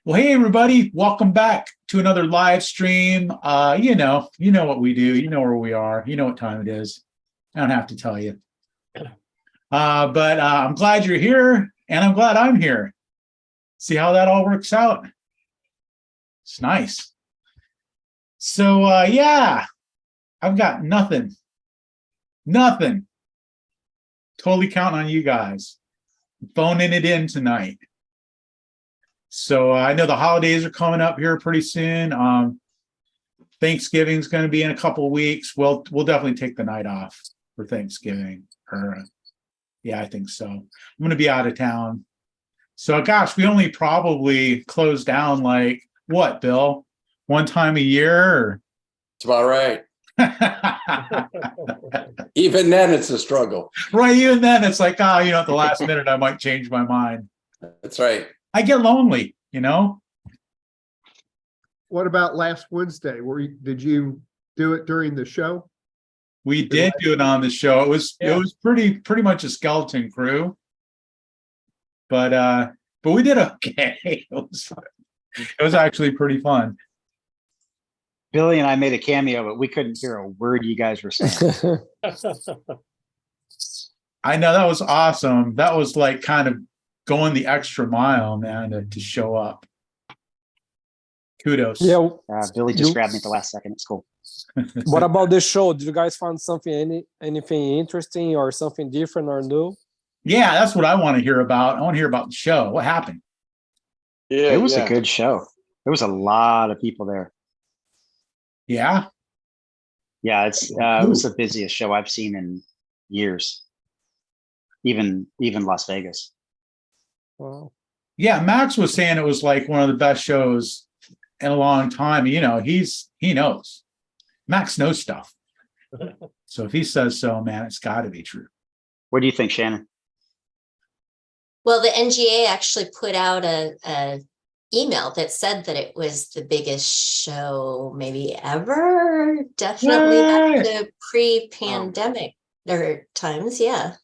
Well, hey everybody, welcome back to another live stream. You know what we do, you know where we are, you know what time it is. I don't have to tell you. But I'm glad you're here, and I'm glad I'm here. See how that all works out? It's nice. So yeah, I've got nothing. Totally counting on you guys. Phoning it in tonight. So I know the holidays are coming up here pretty soon. Thanksgiving's going to be in a couple of weeks. We'll definitely take the night off for Thanksgiving. Yeah, I think so. I'm going to be out of town. So gosh, we only probably close down like what, Bill? One time a year? It's about right. Even then, it's a struggle. Right, even then, it's like, at the last minute, I might change my mind. That's right. I get lonely, you know? What about last Wednesday? Did you do it during the show? We did do it on the show. It was pretty much a skeleton crew. But we did okay. It was actually pretty fun. Billy and I made a cameo, but we couldn't hear a word you guys were saying. I know, that was awesome. That was like kind of going the extra mile, man, to show up. Kudos. Yeah. Billy just grabbed me at the last second. It's cool. What about this show? Did you guys find something, anything interesting or something different or new? Yeah, that's what I want to hear about. I want to hear about the show. What happened? Yeah, it was a good show. There was a lot of people there. Yeah. Yeah, it was the busiest show I've seen in years. Even Las Vegas. Wow. Yeah, Max was saying it was like one of the best shows in a long time. You know, he knows. Max knows stuff. So if he says so, man, it's got to be true. What do you think, Shannon? Well, the NGA actually put out a email that said that it was the biggest show maybe ever. Definitely back to pre-pandemic or times. Yeah.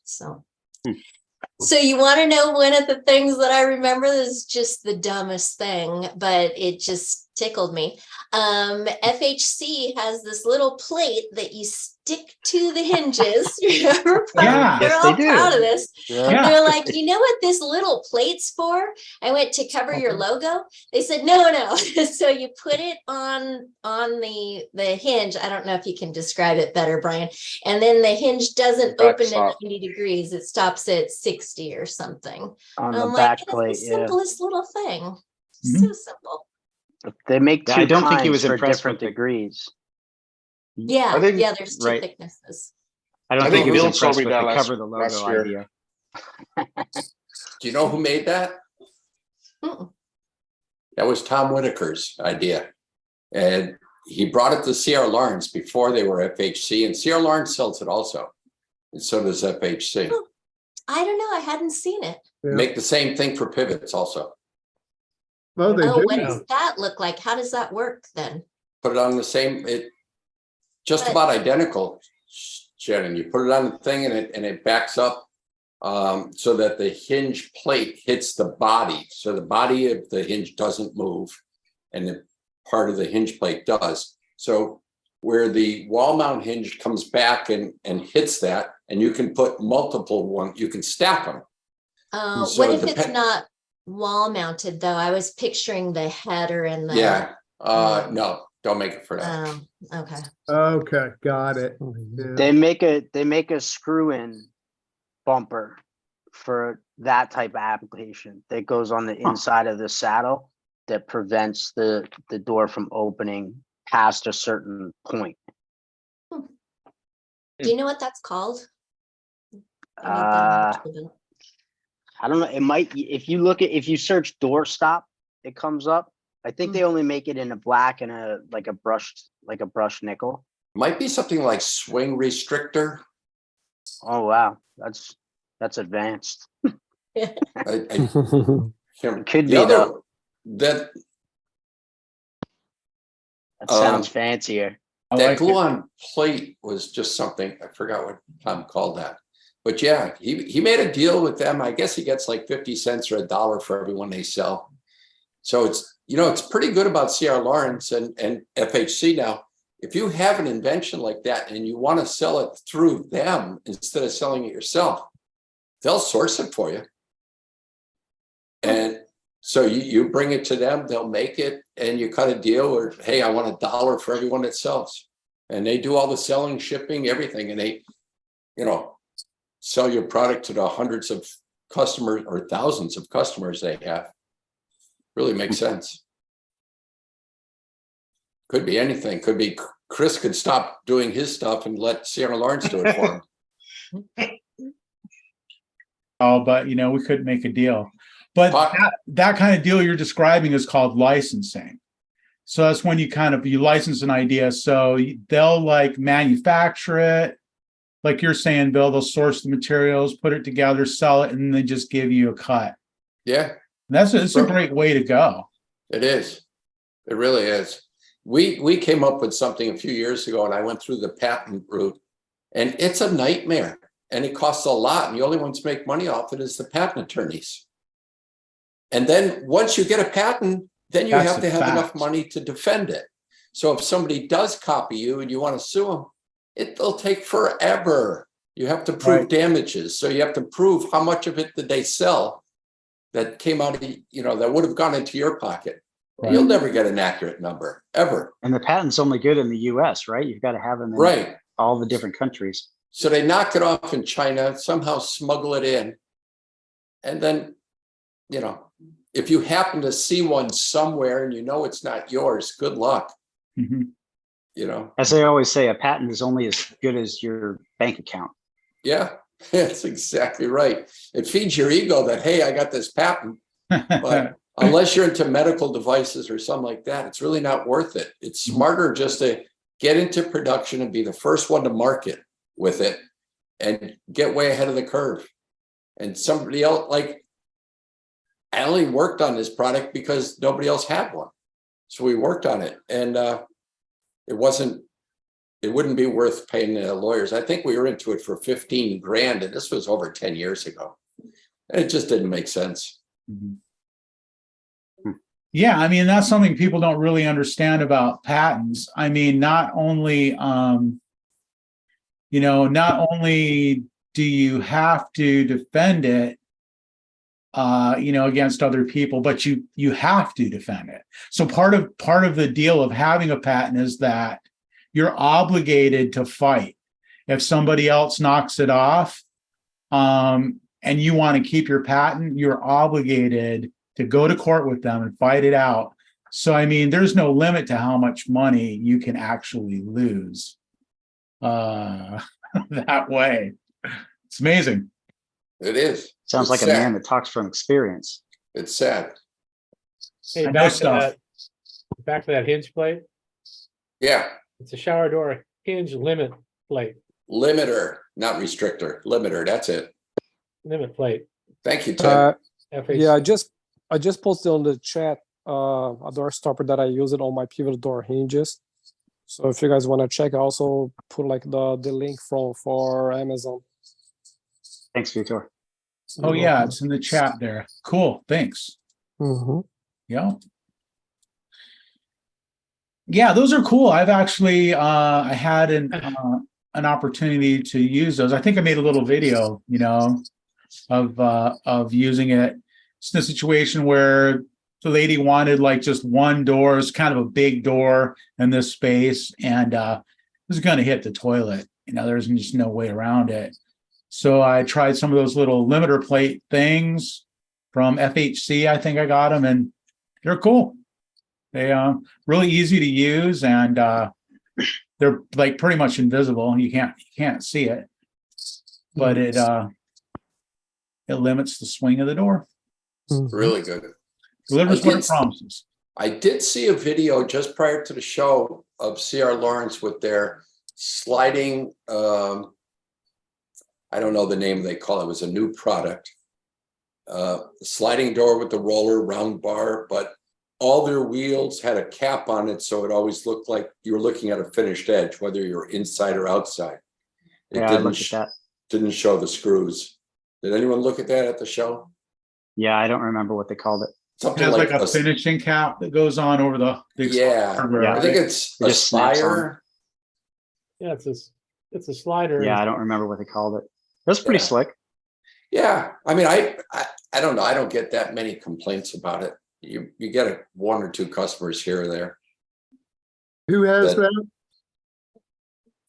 So you want to know one of the things that I remember is just the dumbest thing, but it just tickled me. FHC has this little plate that you stick to the hinges. Remember? Yeah, they're yes, all they do. proud of this. Yeah. They're like, you know what this little plate's for? I went to cover your logo. They said, no. So you put it on the hinge. I don't know if you can describe it better, Brian. And then the hinge doesn't open at 90 degrees. It stops at 60 or something. On I'm the like, back plate, it's the simplest little thing. Mhm. So simple. They make two I don't think he was for impressed different with the degrees. Yeah, I think- there's two right. thicknesses. I think think he was Bill showed impressed me with that the last- cover the last logo year. idea. Do you know who made that? Mm-mm. That was Tom Whitaker's idea. And he brought it to C.R. Lawrence before they were FHC, and C.R. Lawrence sells it also. And so does FHC. Oh. I don't know. I hadn't seen it. Yeah. Make the same thing for pivots also. Oh, they do. What does that look like? How does that work then? Put it on the same, just about identical, Shannon. You put it on the thing and it backs up so that the hinge plate hits the body. So the body of the hinge doesn't move and the part of the hinge plate does. So where the wall mount hinge comes back and hits that, and you can put multiple ones, you can stack them. So What if it's not wall mounted though? I was picturing the header and the No, don't make it for that. Okay. Okay, got it. Yeah. They make a screw-in bumper for that type of application that goes on the inside of the saddle that prevents the door from opening past a certain point. Do you know what that's called? I don't know. It might, if you search doorstop, it comes up. I think they only make it in a black and a brushed nickel. Might be something like swing restrictor. Oh wow, that's advanced. Could be though. That sounds fancier. That glue-on plate was just something, I forgot what Tom called that. But yeah, he made a deal with them. I guess he gets like 50 cents or $1 for every one they sell. So it's pretty good about C.R. Lawrence and FHC now. If you have an invention like that and you want to sell it through them instead of selling it yourself, they'll source it for you. And so you bring it to them, they'll make it, and you cut a deal, or hey, I want $1 for everyone that sells. And they do all the selling, shipping, everything, and they, sell your product to the hundreds of customers or thousands of customers they have. Really makes sense. Could be anything. Could be Chris could stop doing his stuff and let Sierra Lawrence do it for him. Oh, but we couldn't make a deal. But that kind of deal you're describing is called licensing. So that's when you license an idea. So they'll like manufacture it. Like you're saying, Bill, they'll source the materials, put it together, sell it, and then just give you a cut. Yeah. It's a great way to go. It is. It really is. We came up with something a few years ago, and I went through the patent route, and it's a nightmare, and it costs a lot. And the only ones who make money off it is the patent attorneys. And then once you get a patent, then you have to have enough money to defend it. So if somebody does copy you and you want to sue them, it'll take forever. You have to prove damages. So you have to prove how much of it did they sell that came out of, that would have gone into your pocket. Right. You'll never get an accurate number, ever. And the patent's only good in the US, right? You've got to have them in all the different countries. So they knock it off in China, somehow smuggle it in. And then, if you happen to see one somewhere and it's not yours, good luck. Mm-hmm. As they always say, a patent is only as good as your bank account. Yeah, that's exactly right. It feeds your ego that, hey, I got this patent. But unless you're into medical devices or something like that, it's really not worth it. It's smarter just to get into production and be the first one to market with it and get way ahead of the curve. And somebody else, I only worked on this product because nobody else had one. So we worked on it, and it wouldn't be worth paying the lawyers. I think we were into it for $15,000, and this was over 10 years ago. And it just didn't make sense. Mm-hmm. Yeah, that's something people don't really understand about patents. Not only, not only do you have to defend it, against other people, but you have to defend it. So part of the deal of having a patent is that you're obligated to fight. If somebody else knocks it off, and you want to keep your patent, you're obligated to go to court with them and fight it out. So, there's no limit to how much money you can actually lose that way. It's amazing. It is. Sounds like sad. A man that talks from experience. It's sad. Hey, back to that hinge plate. Yeah. It's a shower door hinge limit plate. Limiter, not restrictor. Limiter, that's it. Limit plate. Thank you, Tim. Yeah, I just posted on the chat a door stopper that I use it on my pivot door hinges. So if you guys want to check, I also put the link for Amazon. Thanks, Vitor. Oh yeah, it's in the chat there. Cool, thanks. Mm-hmm. Yeah, those are cool. I've actually I had an opportunity to use those. I think I made a little video, of using it. It's in a situation where the lady wanted just one door. It's kind of a big door in this space, and it was going to hit the toilet. There's just no way around it. So I tried some of those little limiter plate things from FHC. I think I got them, and they're cool. They really easy to use, and they're pretty much invisible. You can't see it, but it limits the swing of the door. Really good. Delivers what it promises. I did see a video just prior to the show of C.R. Lawrence with their sliding. I don't know the name they call it. It was a new product. Sliding door with the roller round bar, but all their wheels had a cap on it, so it always looked like you were looking at a finished edge, whether you're inside or outside. It didn't show the screws. Did anyone look at that at the show? Yeah, I don't remember what they called it. It something has like like a finishing cap that goes on over the yeah, hardware, Yeah. I think right? it's It a just snaps on. Spire. Yeah, it's a slider. Yeah, I don't remember what they called it. It was pretty Yeah. slick. Yeah, I mean, I don't know. I don't get that many complaints about it. You get one or two customers here or there. Who has That-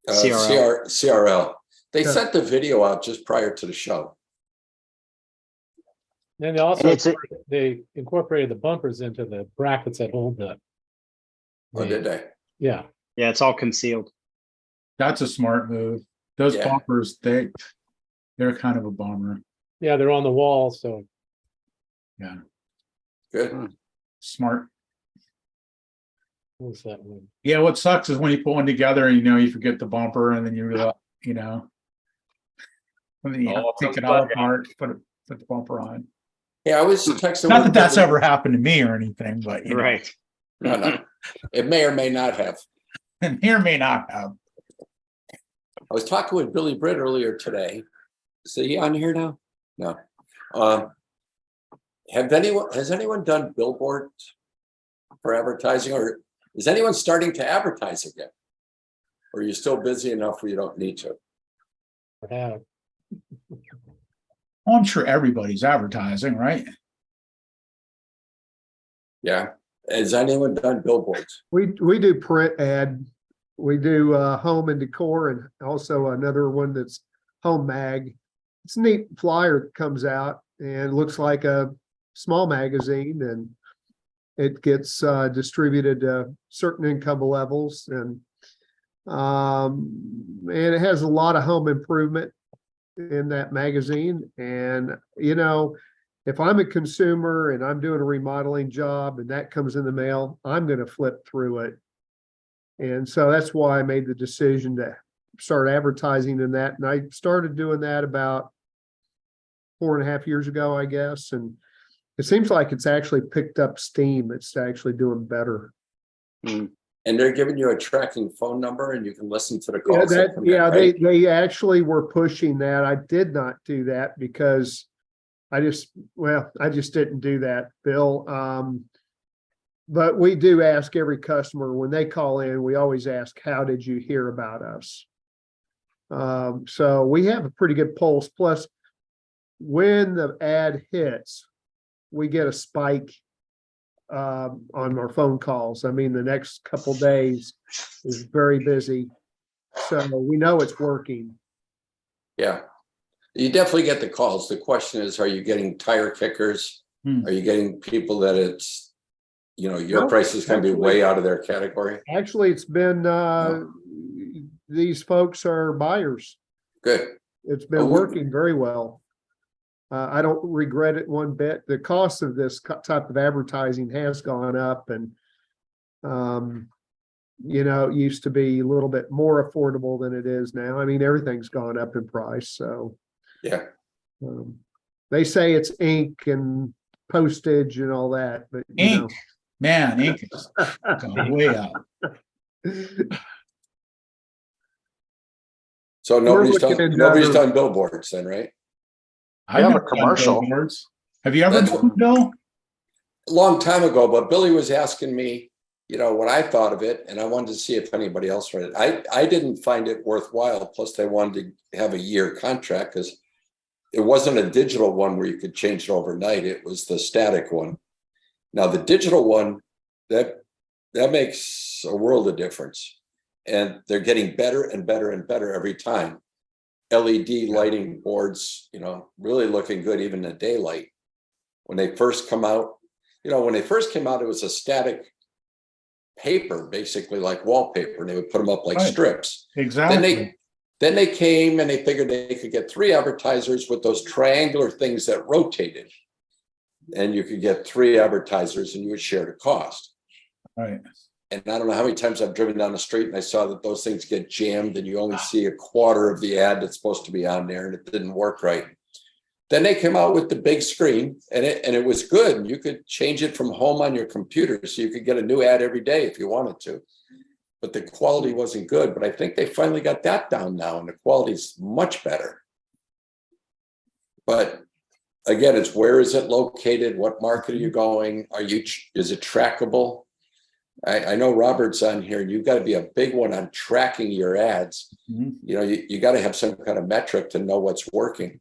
that? CRL. CRL. They Yeah. sent the video out just prior to the show. Then they also, it's a- they incorporated the bumpers into the brackets that hold the. Or did they? Yeah, Yeah, it's all concealed. That's a smart move. Those Yeah. bumpers, they're kind of a bummer. yeah, they're on the wall, so Yeah, Good. smart. what's that one? Yeah, what sucks is when you put one together and you forget the bumper and then you realize, and then you have to take it all apart, put the bumper on. Yeah, I was texting. Not with that that's Billy- ever happened to me or anything, but Right. No. It may or may not have. and here may not have. I was talking with Billy Britt earlier today. Is he on here now? No. Has anyone done billboards for advertising, or is anyone starting to advertise again? Or are you still busy enough where you don't need to? Yeah. Well, I'm sure everybody's advertising, right? Yeah. Has anyone done billboards? We do print ad. We do home and decor, and also another one that's home mag. It's a neat flyer that comes out and looks like a small magazine, and it gets distributed to certain income levels, and it has a lot of home improvement in that magazine. And if I'm a consumer and I'm doing a remodeling job and that comes in the mail, I'm going to flip through it. And so that's why I made the decision to start advertising in that. And I started doing that about 4.5 years ago, I guess. And it seems like it's actually picked up steam. It's actually doing better. And they're giving you a tracking phone number and you can listen to the Yeah, calls. that come in, right? they actually were pushing that. I did not do that because I just didn't do that, Bill. But we do ask every customer when they call in, we always ask, how did you hear about us? So we have a pretty good pulse. Plus, when the ad hits, we get a spike on our phone calls. I mean, the next couple days is very busy. So we know it's working. Yeah. You definitely get the calls. The question is, are you getting tire kickers? Are you getting people that it's, your No, price is going to be actually- way out of their category? Actually, it's been, these folks are buyers. Good. It's been Oh, working very well. I don't regret it one bit. The cost of this type of advertising has gone up, and it used to be a little bit more affordable than it is now. I mean, everything's gone up in price, so. Yeah. They say it's ink and postage and all that, but Ink, man, ink is gone way up. So nobody's looking done into nobody's other- done billboards then, right? I've have a never done commercial. billboards. Have you ever That's done, Bill? A long time ago, but Billy was asking me, what I thought of it, and I wanted to see if anybody else read it. I didn't find it worthwhile. Plus, they wanted to have a year contract because it wasn't a digital one where you could change it overnight. It was the static one. Now, the digital one, that makes a world of difference. And they're getting better and better and better every time. LED lighting boards, really looking good even in daylight. When they first come out, it was a static paper, basically like wallpaper, and they would put them up like Right. strips. Exactly. Then they came and they figured they could get 3 advertisers with those triangular things that rotated. And you could get 3 advertisers and you would share the cost. Right. And I don't know how many times I've driven down the street and I saw that those things get jammed and you only see a quarter of the ad that's supposed to be on there, and it didn't work right. Then they came out with the big screen, and it was good. You could change it from home on your computer, so you could get a new ad every day if you wanted to. But the quality wasn't good. But I think they finally got that down now, and the quality's much better. But again, it's where is it located? What market are you going? Is it trackable? I know Robert's on here, and you've got to be a big one on tracking your ads. Mhm. You know, you got to have some kind of metric to know what's working.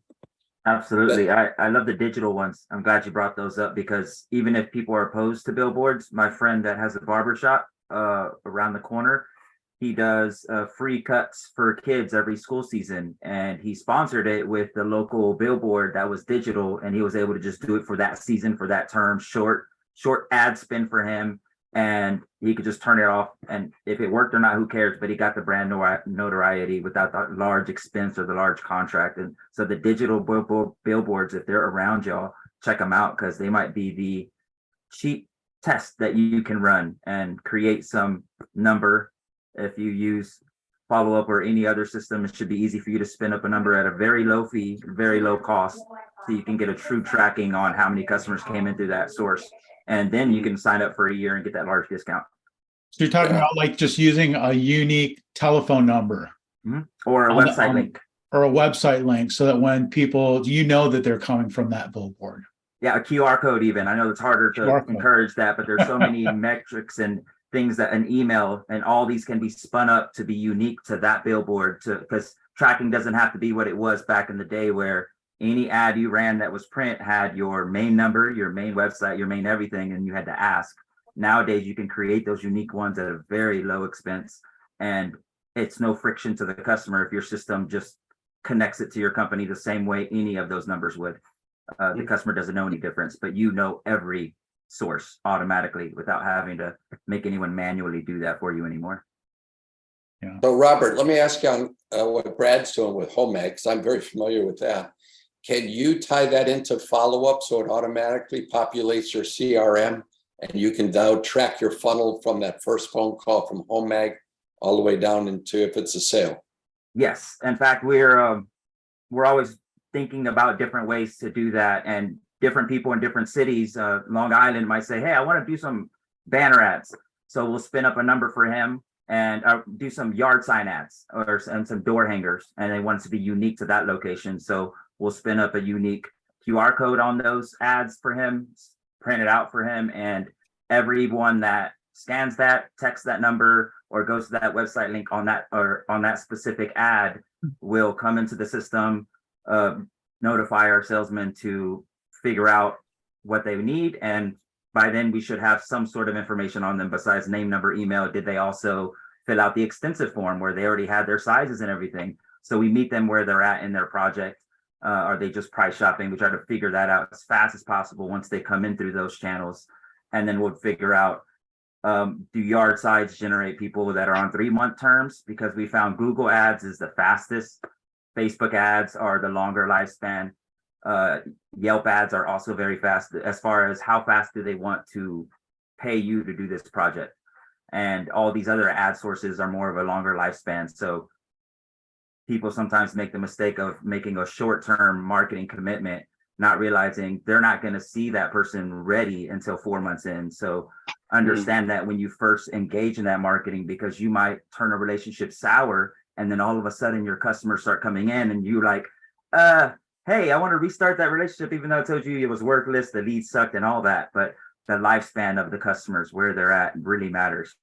Absolutely. I love the digital ones. I'm glad you brought those up because even if people are opposed to billboards, my friend that has a barber shop around the corner, he does free cuts for kids every school season, and he sponsored it with the local billboard that was digital, and he was able to just do it for that season, for that term, short ad spin for him, and he could just turn it off. And if it worked or not, who cares? But he got the brand notoriety without the large expense or the large contract. And so the digital billboards, if they're around y'all, check them out because they might be the cheap test that you can run and create some number. If you use follow up or any other system, it should be easy for you to spin up a number at a very low fee, very low cost, so you can get a true tracking on how many customers came in through that source. And then you can sign up for a year and get that large discount. So you're talking Yeah. about like just using a unique telephone number Or a On the- website on- link. or a website link so that when people, you know that they're coming from that billboard. Yeah, a QR code even. I know it's harder to QR code. encourage that, but there's so many metrics and things that an email and all these can be spun up to be unique to that billboard, to because tracking doesn't have to be what it was back in the day where any ad you ran that was print had your main number, your main website, your main everything, and you had to ask. Nowadays, you can create those unique ones at a very low expense, and it's no friction to the customer if your system just connects it to your company the same way any of those numbers would. The customer doesn't know any difference, but you know every source automatically without having to make anyone manually do that for you anymore. So Robert, let me ask you on what Brad's doing with home ag, because I'm very familiar with that. Can you tie that into follow-up so it automatically populates your CRM and you can now track your funnel from that first phone call from home ag all the way down into if it's a sale? Yes, in fact, we're always thinking about different ways to do that, and different people in different cities. Long Island might say, "Hey, I want to do some banner ads," so we'll spin up a number for him and do some yard sign ads and some door hangers, and they want it to be unique to that location. So we'll spin up a unique QR code on those ads for him, print it out for him, and everyone that scans that, texts that number, or goes to that website link on that specific ad will come into the system, notify our salesman to figure out what they need, and by then we should have some sort of information on them besides name, number, email. Did they also fill out the extensive form where they already had their sizes and everything? So we meet them where they're at in their project. Are they just price shopping? We try to figure that out as fast as possible once they come in through those channels, and then we'll figure out, do yard sites generate people that are on 3-month terms? Because we found Google ads is the fastest. Facebook ads are the longer lifespan. Yelp ads are also very fast as far as how fast do they want to pay you to do this project. And all these other ad sources are more of a longer lifespan. So people sometimes make the mistake of making a short-term marketing commitment, not realizing they're not going to see that person ready until 4 months in. So understand that when you first engage in that marketing, because you might turn a relationship sour, and then all of a sudden your customers start coming in and you're like, hey, I want to restart that relationship, even though I told you it was worthless, the lead sucked and all that. But the lifespan of the customers, where they're at, really matters.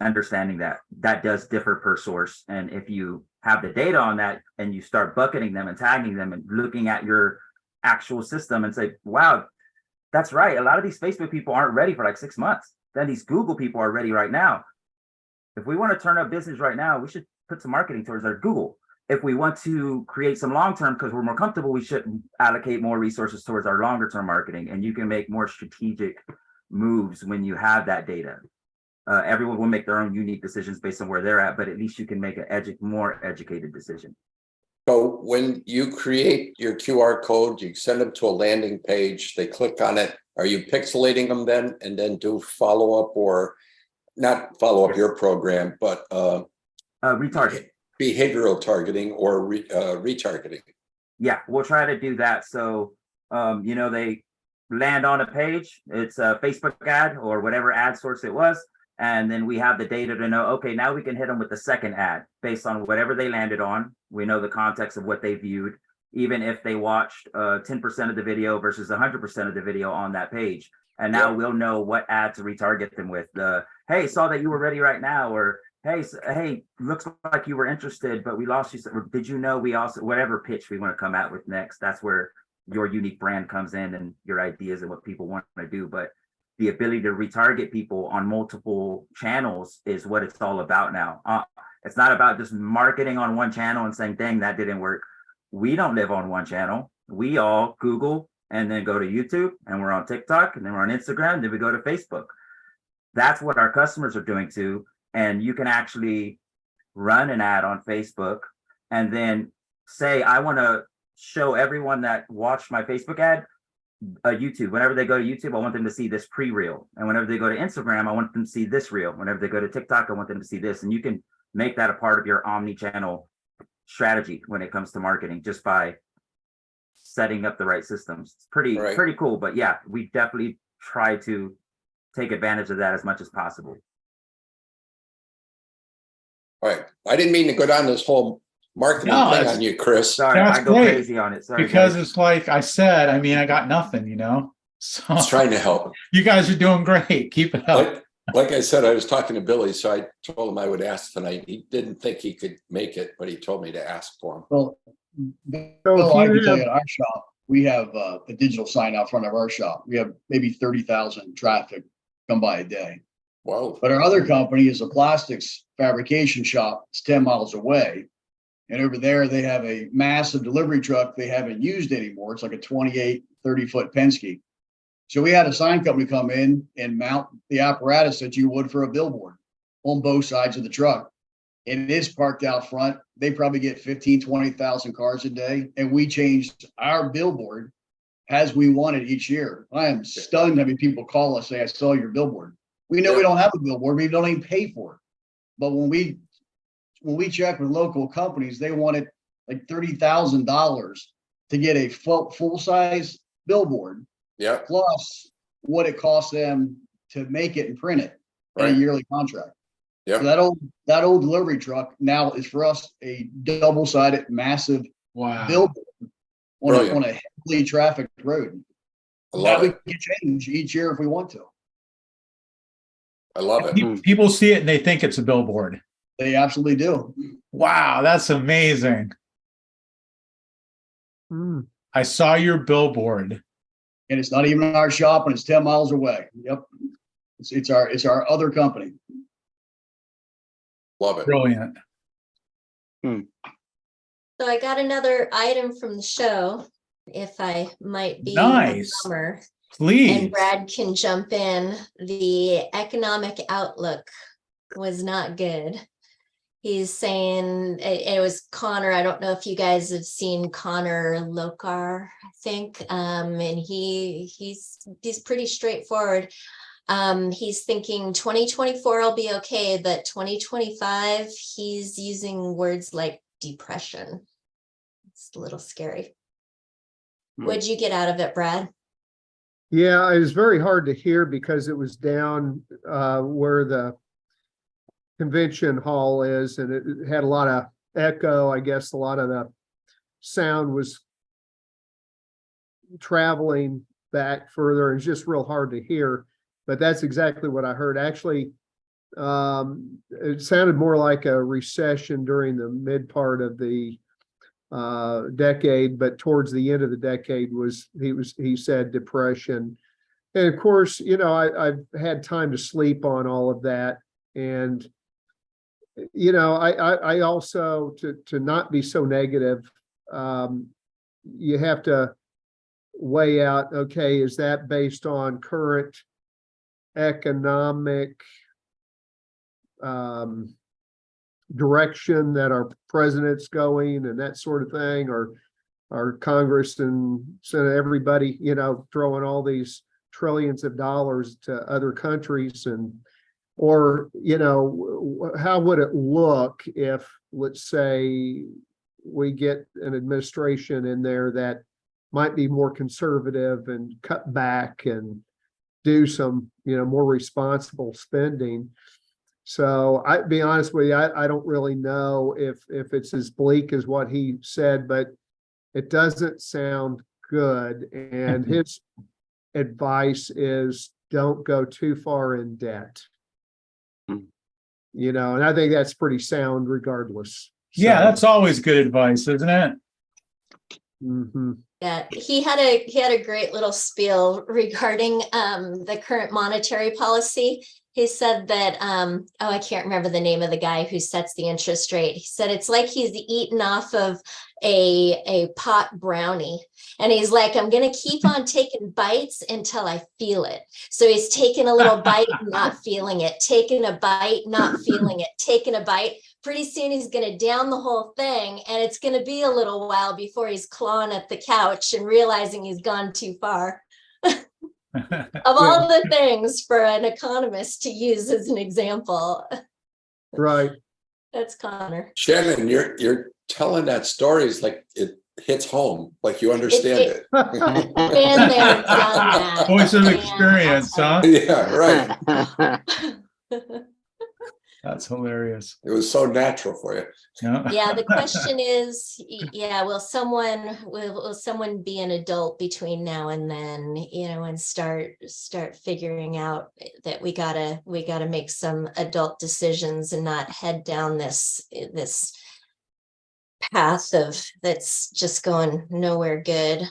Understanding that does differ per source. And if you have the data on that and you start bucketing them and tagging them and looking at your actual system and say, wow, that's right. A lot of these Facebook people aren't ready for like 6 months. Then these Google people are ready right now. If we want to turn up business right now, we should put some marketing towards our Google. If we want to create some long-term, because we're more comfortable, we should allocate more resources towards our longer-term marketing. And you can make more strategic moves when you have that data. Everyone will make their own unique decisions based on where they're at, but at least you can make a more educated decision. So when you create your QR code, you send them to a landing page, they click on it. Are you pixelating them then and then do follow-up, or not follow up your program, but Retarget. Behavioral targeting or retargeting? Yeah, we'll try to do that. So, they land on a page, it's a Facebook ad or whatever ad source it was. And then we have the data to know, okay, now we can hit them with the second ad based on whatever they landed on. We know the context of what they viewed. even if they watched 10% of the video versus 100% of the video on that page. And now Yeah. we'll know what ad to retarget them with. Hey, saw that you were ready right now, or hey, looks like you were interested, but we lost you. Or did you know we also, whatever pitch we want to come out with next, that's where your unique brand comes in and your ideas and what people want to do. But the ability to retarget people on multiple channels is what it's all about now. It's not about just marketing on one channel and saying, dang, that didn't work. We don't live on one channel. We all Google and then go to YouTube, and we're on TikTok, and then we're on Instagram, then we go to Facebook. That's what our customers are doing too. And you can actually run an ad on Facebook and then say, I want to show everyone that watched my Facebook ad YouTube. Whenever they go to YouTube, I want them to see this pre-reel. And whenever they go to Instagram, I want them to see this reel. Whenever they go to TikTok, I want them to see this. And you can make that a part of your omni-channel strategy when it comes to marketing, just by setting up the right systems. It's pretty cool. But yeah, we definitely try to take advantage of that as much as possible. All right. I didn't mean to go down this whole marketing thing on you, Chris. Sorry, That's I go great, crazy on it. Sorry, because guys. it's like I said, I mean, I got nothing, you know. So I was trying to help. you guys are doing great. Keep it up. Like I said, I was talking to Billy, so I told him I would ask tonight. He didn't think he could make it, but he told me to ask for him. Well, So I if can you tell you have, at our shop, we have a digital sign out front of our shop. We have maybe 30,000 traffic come by a day. Whoa. But our other company is a plastics fabrication shop. It's 10 miles away. And over there, they have a massive delivery truck they haven't used anymore. It's like a 28, 30-foot Penske. So we had a sign company come in and mount the apparatus that you would for a billboard on both sides of the truck. And it is parked out front. They probably get 15, 20,000 cars a day. And we changed our billboard as we wanted each year. I am stunned having people call us, say, I saw your billboard. We know we don't have a billboard. We don't even pay for it. But when we check with local companies, they wanted like $30,000 to get a full-size billboard. Yeah. Plus what it costs them to make it and print it in a yearly contract. Yeah. So that old delivery truck now is for us a double-sided massive billboard on a heavily trafficked road. I love we it. can change each year if we want to. I love it. People see it and they think it's a billboard. They absolutely do. Wow, that's amazing. I saw your billboard. And it's not even in our shop, and it's 10 miles away. Yep. It's our other company. Love it. Brilliant. So I got another item from the show, if I might be Nice. a bummer. Please. And Brad can jump in. The economic outlook was not good. He's saying it was Connor. I don't know if you guys have seen Connor Lokar, I think. And he's pretty straightforward. He's thinking 2024 will be okay, but 2025, he's using words like depression. It's a little scary. What'd you get out of it, Brad? yeah, it was very hard to hear because it was down where the convention hall is, and it had a lot of echo. I guess a lot of the sound was traveling back further, and it's just real hard to hear. But that's exactly what I heard. Actually, it sounded more like a recession during the mid part of the decade, but towards the end of the decade he said depression. And of course, you know, I've had time to sleep on all of that. And, you know, I also, to not be so negative, you have to weigh out, okay, is that based on current economic direction that our president's going and that sort of thing, or our Congress and Senate, everybody, you know, throwing all these trillions of dollars to other countries, and or, you know, how would it look if, let's say, we get an administration in there that might be more conservative and cut back and do some, you know, more responsible spending. So I'd be honest with you, I don't really know if it's as bleak as what he said, but It doesn't sound good. And his advice is don't go too far in debt. You know, and I think that's pretty sound regardless. Yeah, So, that's always good advice, isn't it? mhm. Yeah, he had a great little spiel regarding the current monetary policy. He said that I can't remember the name of the guy who sets the interest rate. He said it's like he's eaten off of a pot brownie. And he's like, I'm gonna keep on taking bites until I feel it. So he's taking a little bite, not feeling it, taking a bite, not feeling it, taking a bite. Pretty soon he's going to down the whole thing, and it's going to be a little while before he's clawing at the couch and realizing he's gone too far. Of all the things for an economist to use as an example. Right. That's Connor. Shannon, you're telling that story is like it hits home, like you understand it. Been there, done that. Voice of experience, huh? Yeah, right. That's hilarious. It was so natural for you. Yeah. Yeah, the question is, will someone be an adult between now and then, and start figuring out that we gotta make some adult decisions and not head down this path that's just going nowhere good.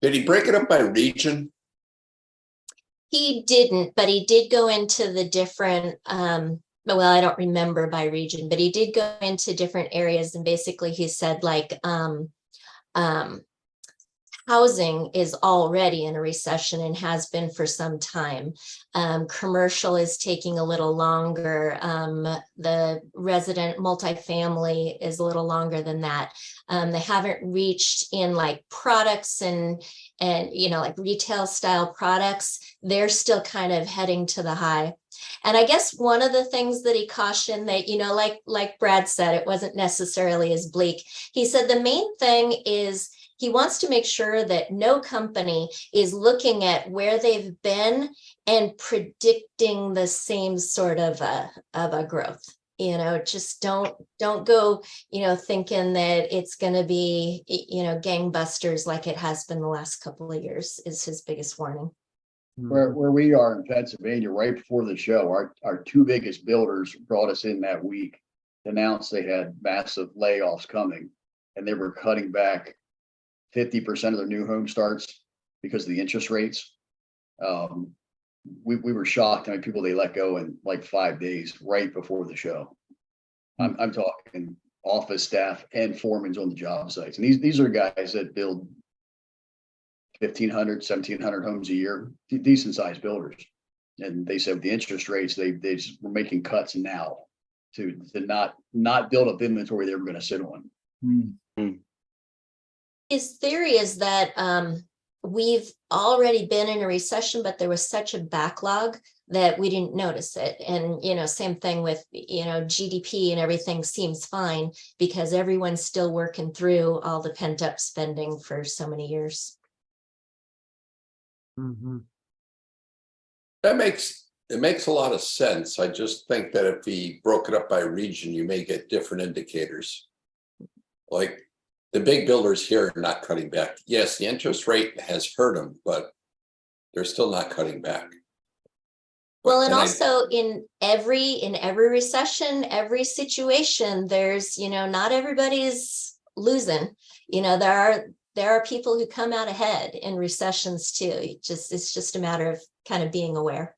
Did he break it up by region? He didn't, but he did go into the different well, I don't remember by region, but he did go into different areas, and basically he said like housing is already in a recession and has been for some time. Commercial is taking a little longer. The resident multifamily is a little longer than that. They haven't reached in like products and like retail style products. They're still kind of heading to the high. And I guess one of the things that he cautioned that, like Brad said, it wasn't necessarily as bleak. He said the main thing is he wants to make sure that no company is looking at where they've been and predicting the same sort of a growth. Just don't go, thinking that it's going to be, gangbusters like it has been the last couple of years is his biggest warning. Where we are in Pennsylvania, right before the show, our two biggest builders brought us in that week, announced they had massive layoffs coming, and they were cutting back 50% of their new home starts because of the interest rates. We were shocked how many people they let go in like 5 days right before the show. I'm talking office staff and foremans on the job sites, and these are guys that build 1,500, 1,700 homes a year, decent sized builders. And they said with the interest rates, they just were making cuts now to not build up inventory they were going to sit on. Mm. His theory is that we've already been in a recession, but there was such a backlog that we didn't notice it. And, same thing with, GDP and everything seems fine because everyone's still working through all the pent up spending for so many years. Mm-hmm. It makes a lot of sense. I just think that if he broke it up by region, you may get different indicators. Like the big builders here are not cutting back. Yes, the interest rate has hurt them, but they're still not cutting back. Well, and also in every recession, every situation, there's, not everybody's losing. There are people who come out ahead in recessions too. It's just a matter of kind of being aware.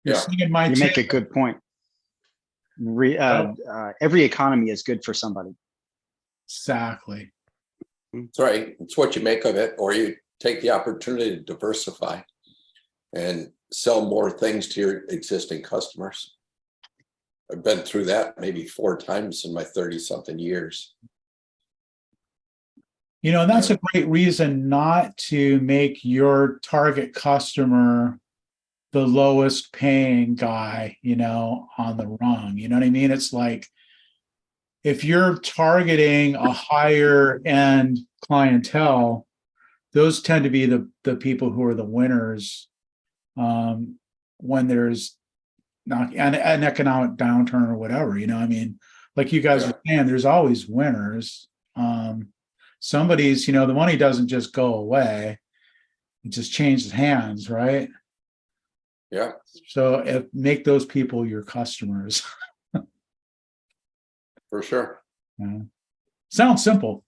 You're Yeah. singing my You tune. make a good point. Every economy is good for somebody. Exactly. That's right. It's what you make of it, or you take the opportunity to diversify and sell more things to your existing customers. I've been through that maybe 4 times in my 30-something years. And that's a great reason not to make your target customer the lowest paying guy, on the rung. You know what I mean? It's like if you're targeting a higher end clientele, those tend to be the people who are the winners when there's not an economic downturn or whatever. Like you guys are saying, there's always winners. somebody's, the money doesn't just go away. It just changes hands, right? Yeah. So make those people your customers. For sure. Yeah. Sounds simple.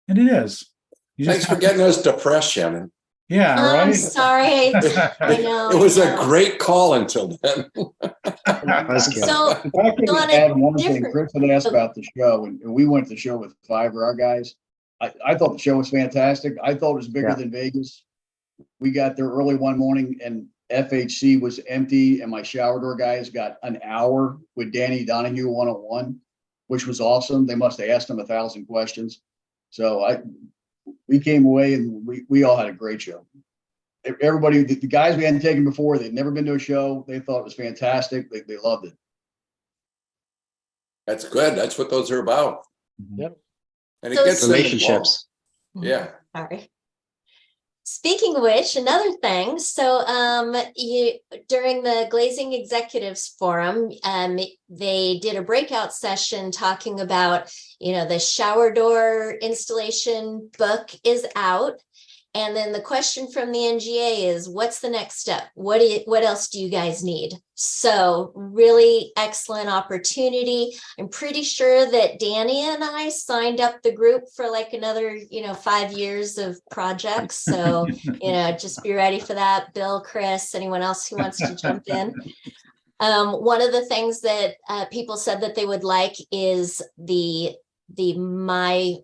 And it is. You just Thanks for have getting us depressed, Shannon. yeah, I'm right. sorry. I know. It was I a know. great call until then. That's good. So If I could on a add one thing, different- Chris had asked about the show, and we went to the show with 5 of our guys. I thought the show was fantastic. I thought it was bigger Yeah. than Vegas. We got there early one morning and FHC was empty, and my shower door guys got an hour with Danny Donahue one-on-one, which was awesome. They must have asked him 1,000 questions. So we came away and we all had a great show. Everybody, the guys we hadn't taken before, they'd never been to a show. They thought it was fantastic. They loved it. That's good. That's what those are about. Yep. And it So gets them involved. Relationships. Yeah. Sorry. Speaking of which, another thing. So, during the Glazing Executives Forum, they did a breakout session talking about, the shower door installation book is out. And then the question from the NGA is, what's the next step? What else do you guys need? So really excellent opportunity. I'm pretty sure that Danny and I signed up the group for like another, 5 years of projects. So, just be ready for that. Bill, Chris, anyone else who wants to jump in. One of the things that people said that they would like is the my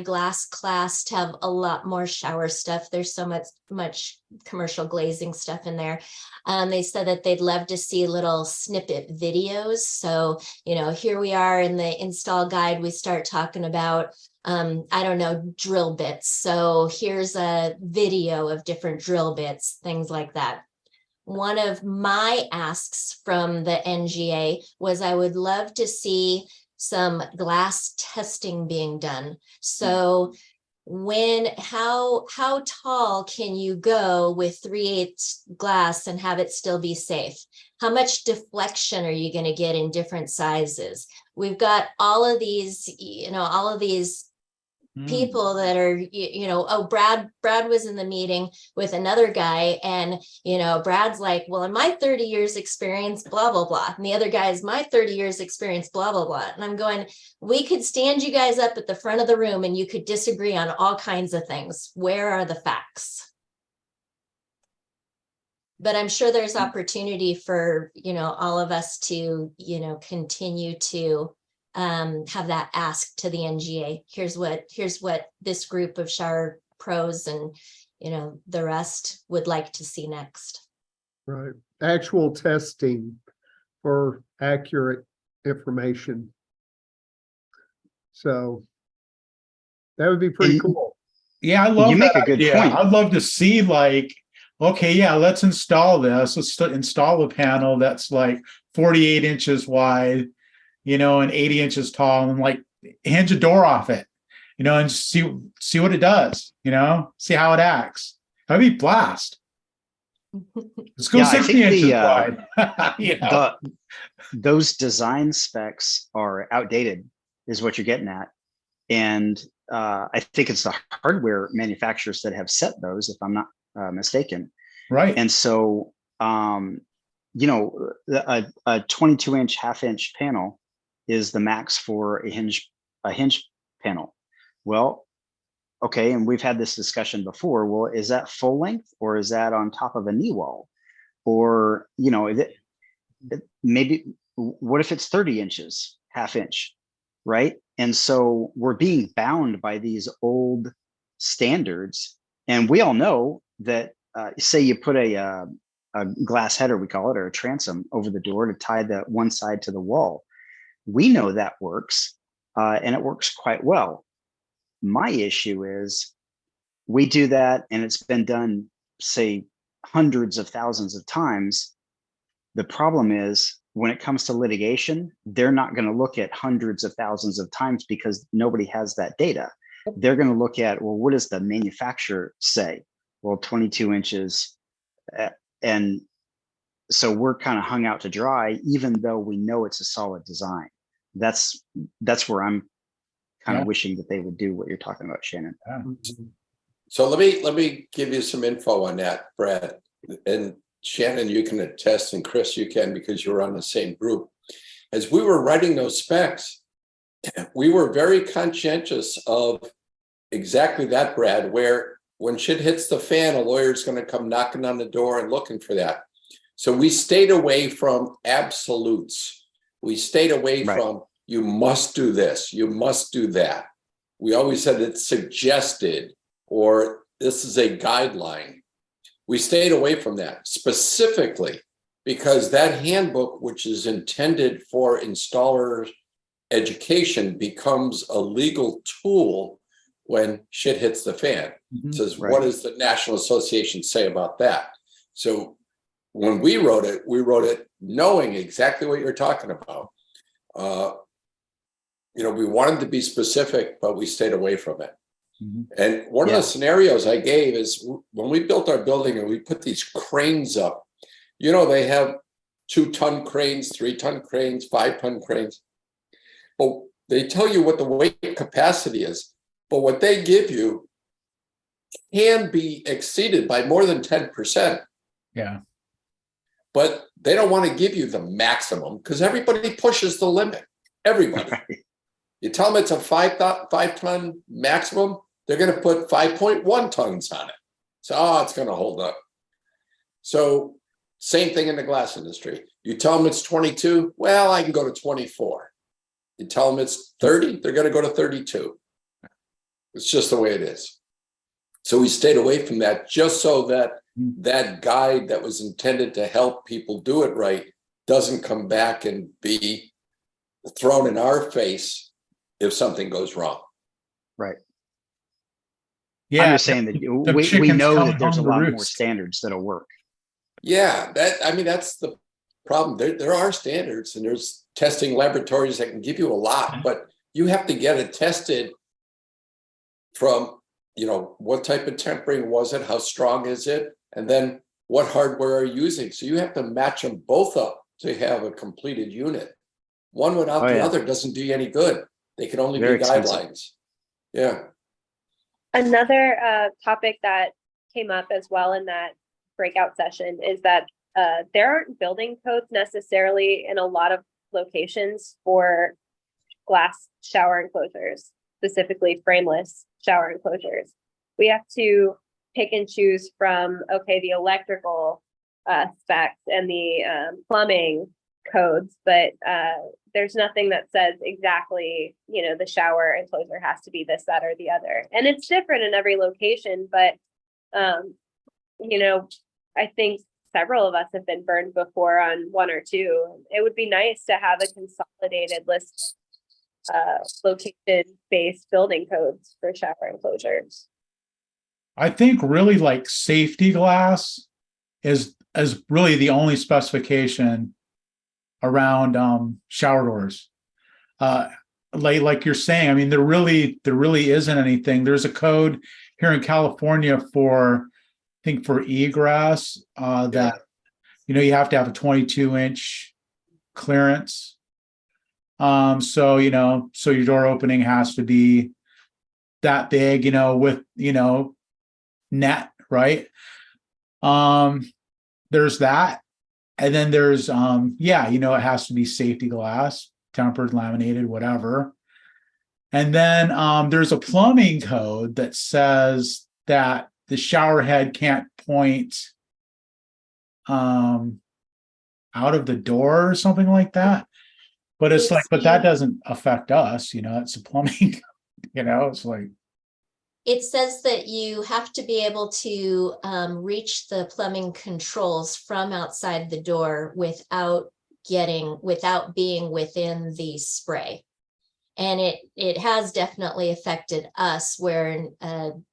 glass class to have a lot more shower stuff. There's so much commercial glazing stuff in there. They said that they'd love to see little snippet videos. So, here we are in the install guide, we start talking about drill bits. So here's a video of different drill bits, things like that. One of my asks from the NGA was I would love to see some glass testing being done. So how tall can you go with 3/8 glass and have it still be safe? How much deflection are you going to get in different sizes? We've got all of these people that are, Brad was in the meeting with another guy, and Brad's like, well, in my 30 years experience, blah blah blah, and the other guy is my 30 years experience, blah blah blah. And I'm going, we could stand you guys up at the front of the room and you could disagree on all kinds of things. Where are the facts? But I'm sure there's opportunity for all of us to continue to have that asked to the NGA. Here's what this group of shower pros and the rest would like to see next. Right. Actual testing for accurate information. So that would be pretty cool. Yeah, I love You make that a good idea. point. I'd love to see okay, yeah, let's install this. Let's install a panel that's like 48 inches wide, and 80 inches tall, and hinge a door off it, and see what it does, see how it acts. That'd be blast. Let's go Yeah, I 60 think inches wide. Those design specs are outdated, is what you're getting at. And I think it's the hardware manufacturers that have set those, if I'm not mistaken. Right. And so, a 22-inch, half-inch panel is the max for a hinge panel. Well, okay, and we've had this discussion before. Well, is that full length, or is that on top of a knee wall? Or, maybe, what if it's 30 inches, half inch, right? And so we're being bound by these old standards. And we all know that, say you put a glass header, we call it, or a transom over the door to tie the one side to the wall. We know that works, and it works quite well. My issue is we do that, and it's been done, say, hundreds of thousands of times. The problem is when it comes to litigation, they're not going to look at hundreds of thousands of times because nobody has that data. They're going to look at, well, what does the manufacturer say? Well, 22 inches. And so we're kind of hung out to dry, even though we know it's a solid design. That's where I'm kind Yeah. of wishing that they would do what you're talking about, Shannon. So let me give you some info on that, Brad. And Shannon, you can attest, and Chris, you can, because you're on the same group. As we were writing those specs, we were very conscientious of exactly that, Brad, where when shit hits the fan, a lawyer's going to come knocking on the door and looking for that. So we stayed away from absolutes. We stayed away from, you must do this, you must do that. We always said it's suggested, or this is a guideline. We stayed away from that specifically because that handbook, which is intended for installer education, becomes a legal tool when shit hits the fan. It says, what does the National Association say about that? So when we wrote it knowing exactly what you're talking about. We wanted to be specific, but we stayed away from it. And one of the scenarios I gave is when we built our building and we put these cranes up, they have 2-ton cranes, 3-ton cranes, 5-ton cranes. But they tell you what the weight capacity is, but what they give you can be exceeded by more than 10%. Yeah. But they don't want to give you the maximum because everybody pushes the limit. Everybody. You tell them it's a 5-ton maximum, they're going to put 5.1 tons on it. So, it's going to hold up. So same thing in the glass industry. You tell them it's 22, well, I can go to 24. You tell them it's 30, they're going to go to 32. It's just the way it is. So we stayed away from that just so that that guide that was intended to help people do it right doesn't come back and be thrown in our face if something goes wrong. Right. Yeah. I'm just saying that we chickens know come that there's a home to lot more roost. standards that'll work. Yeah, that's the problem. There are standards and there's testing laboratories that can give you a lot, but you have to get it tested from, what type of tempering was it? How strong is it? And then what hardware are you using? So you have to match them both up to have a completed unit. One without the other doesn't do you any good. They can only Very be expensive. guidelines. Yeah. Another topic that came up as well in that breakout session is that there aren't building codes necessarily in a lot of locations for glass shower enclosures, specifically frameless shower enclosures. We have to pick and choose from, the electrical specs and the plumbing codes, but there's nothing that says exactly, the shower enclosure has to be this, that, or the other. And it's different in every location, but, I think several of us have been burned before on one or two. It would be nice to have a consolidated list, location-based building codes for shower enclosures. I think really like safety glass is really the only specification around shower doors. Like you're saying, I mean, there really isn't anything. There's a code here in California for, I think, for egress that you have to have a 22-inch clearance. So your door opening has to be that big, with net, right? There's that. And then there's it has to be safety glass, tempered, laminated, whatever. And then there's a plumbing code that says that the shower head can't point out of the door or something like that. But it's like, but that doesn't affect us, it's a plumbing, it's like. It says that you have to be able to reach the plumbing controls from outside the door without being within the spray. And it has definitely affected us where an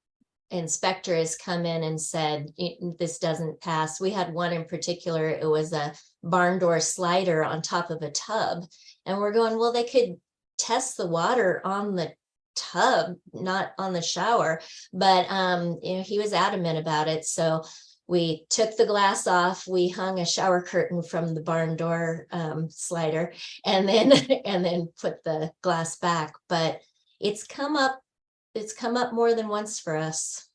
inspector has come in and said, this doesn't pass. We had one in particular, it was a barn door slider on top of a tub. And we're going, well, they could test the water on the tub, not on the shower, but he was adamant about it. So we took the glass off, we hung a shower curtain from the barn door slider, and then put the glass back. But it's come up more than once for us.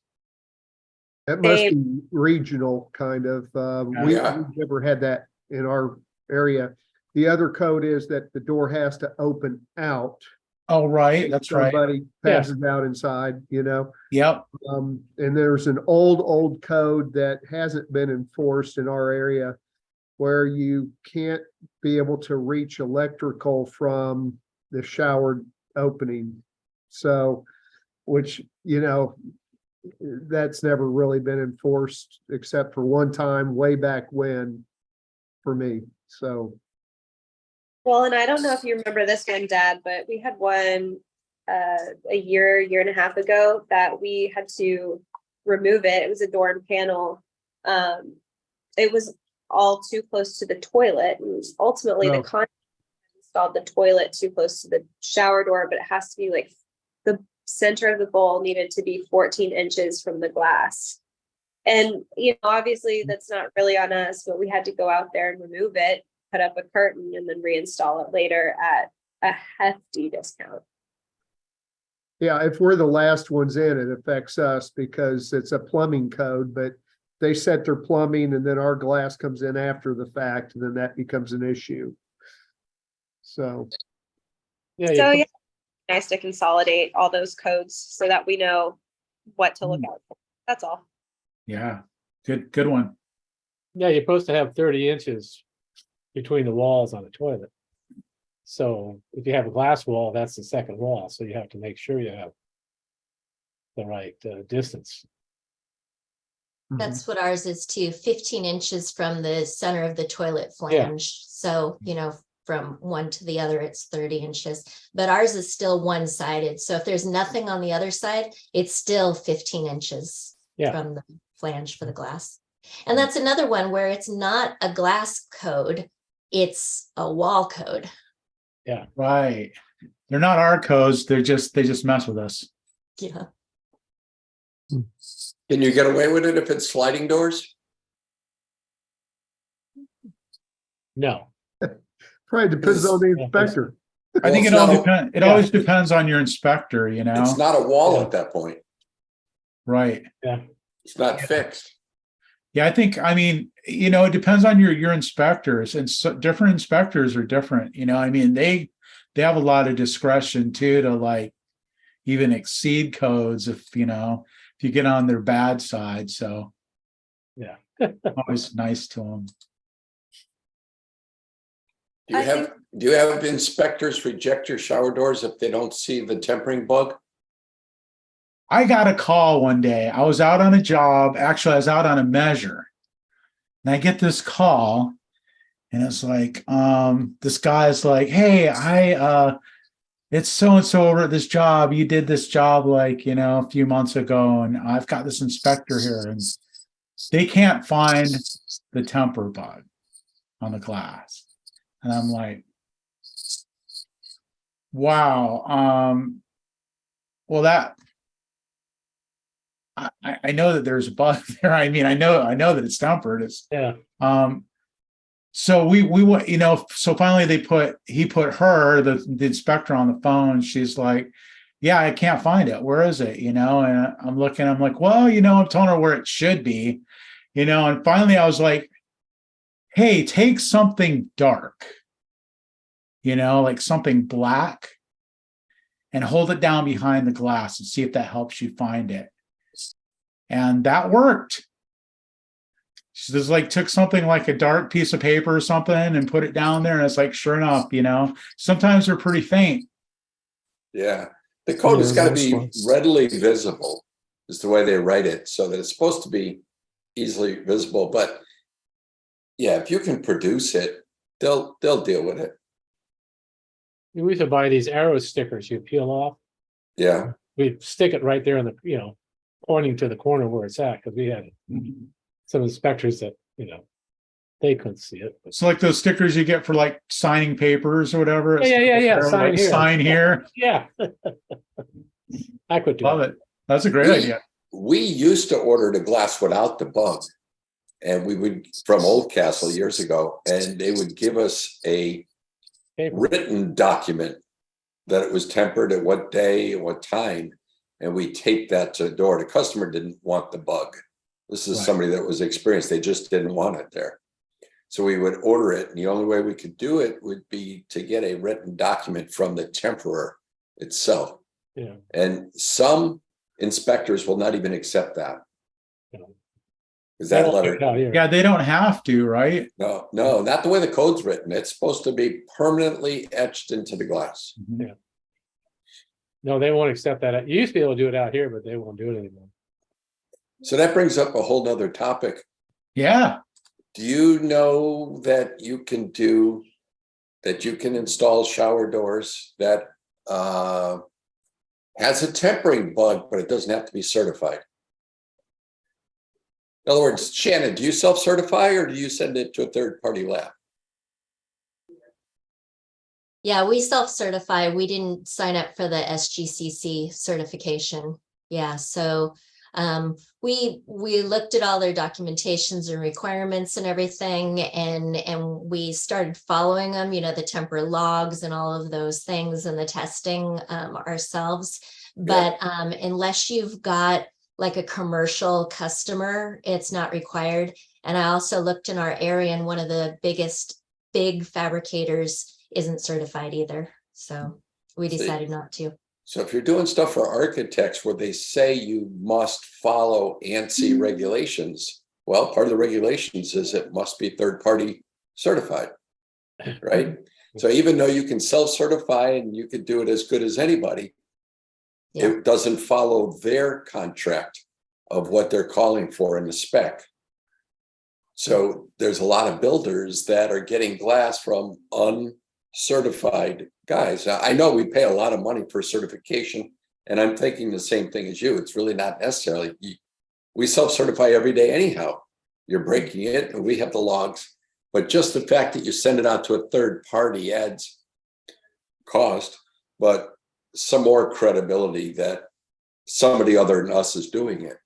That must be regional kind of, we've Yeah. never had that in our area. The other code is that the door has to open out. Oh, right, that's right. Somebody passes out inside, you know? Yep. And there's an old code that hasn't been enforced in our area where you can't be able to reach electrical from the shower opening. So, which, you know, that's never really been enforced except for one time way back when for me. So, Well, and I don't know if you remember this one, Dad, but we had one a year and a half ago that we had to remove it. It was a door and panel. It was all too close to the toilet, and ultimately the contractor installed the toilet too close to the shower door, but it has to be like the center of the bowl needed to be 14 inches from the glass. And, you know, obviously that's not really on us, but we had to go out there and remove it, put up a curtain, and then reinstall it later at a hefty discount. yeah, if we're the last ones in, it affects us because it's a plumbing code, but they set their plumbing and then our glass comes in after the fact, and then that becomes an issue. So, Yeah, So yeah, nice to consolidate all those codes so that we know what to look out for. That's all. Yeah. Good one. yeah, you're supposed to have 30 inches between the walls on a toilet. So if you have a glass wall, that's the second wall. So you have to make sure you have the right distance. That's what ours is too, 15 inches from the center of the toilet flange. So, you know, from one to the other, it's 30 inches, but ours is still one-sided. So if there's nothing on the other side, it's still 15 inches from the flange for the glass. And that's another one where it's not a glass code, it's a wall code. Yeah. Right. They're not our codes. They just mess with us. Yeah. Can you get away with it if it's sliding doors? No. probably depends on the inspector. I think it's it all not a- depends. It always depends on your inspector, you know? It's not a wall at that point. Right. It's not fixed. Yeah, I mean, you know, it depends on your inspectors, and so different inspectors are different, you know. I mean, they have a lot of discretion too to like even exceed codes if, you know, if you get on their bad side. So Yeah. always nice to them. Do you have inspectors reject your shower doors if they don't see the tempering bug? I got a call one day. I was out on a job. Actually, I was out on a measure. And I get this call, and it's like, this guy's like, hey, it's so-and-so over at this job. You did this job like, you know, a few months ago, and I've got this inspector here, and they can't find the temper bug on the glass. And I'm like, wow. Well, that I know that there's a bug there. I mean, I know that it's tempered. It's so we you know, so finally he put her, the inspector, on the phone. She's like, yeah, I can't find it. Where is it? You know, and I'm looking, I'm like, well, you know, I'm telling her where it should be, you know, and finally I was like, hey, take something dark, you know, like something black, and hold it down behind the glass and see if that helps you find it. And that worked. She just like took something like a dark piece of paper or something and put it down there. And it's like, sure enough, you know, sometimes they're pretty faint. Yeah. The code has got to be readily visible, is the way they write it, so that it's supposed to be easily visible. But yeah, if you can produce it, they'll deal with it. We used to buy these arrow stickers you peel off. Yeah. We stick it right there in the, you know, pointing to the corner where it's at, because we had some inspectors that, you know, they couldn't see it. But... So like those stickers you get for like signing papers or whatever. Yeah. Sign here. Sign here. Yeah. I could do Love it. That's a great idea. We used to order the glass without the bug, and we would, from Old Castle years ago, and they would give us a written document that it was tempered at what day, at what time, and we taped that to the door. The customer didn't want the bug. This is Right. somebody that was experienced. They just didn't want it there. So we would order it, and the only way we could do it would be to get a written document from the temperer itself. Yeah. And some inspectors will not even accept that. Yeah. Is that letter? Out here. Yeah, they don't have to, right? No, not the way the code's written. It's supposed to be permanently etched into the glass. Mhm. No, they won't accept that. You used to be able to do it out here, but they won't do it anymore. So that brings up a whole nother topic. Yeah. Do you know that you can install shower doors that has a tempering bug, but it doesn't have to be certified? In other words, Shannon, do you self-certify or do you send it to a third-party lab? Yeah, we self-certify. We didn't sign up for the SGCC certification. Yeah, so we looked at all their documentations and requirements and everything, and we started following them, you know, the temper logs and all of those things and the testing ourselves. But unless you've got like a commercial customer, it's not required. And I also looked in our area, and one of the big fabricators isn't certified either. So we decided not to. So if you're doing stuff for architects where they say you must follow ANSI regulations, well, part of the regulations is it must be third-party certified, right? So even though you can self-certify and you could do it as good as anybody, it doesn't follow their contract of what they're calling for in the spec. So there's a lot of builders that are getting glass from uncertified guys. Now, I know we pay a lot of money for certification, and I'm thinking the same thing as you. It's really not necessarily. We self-certify every day anyhow. You're breaking it, and we have the logs. But just the fact that you send it out to a third party adds cost, but some more credibility that somebody other than us is doing it.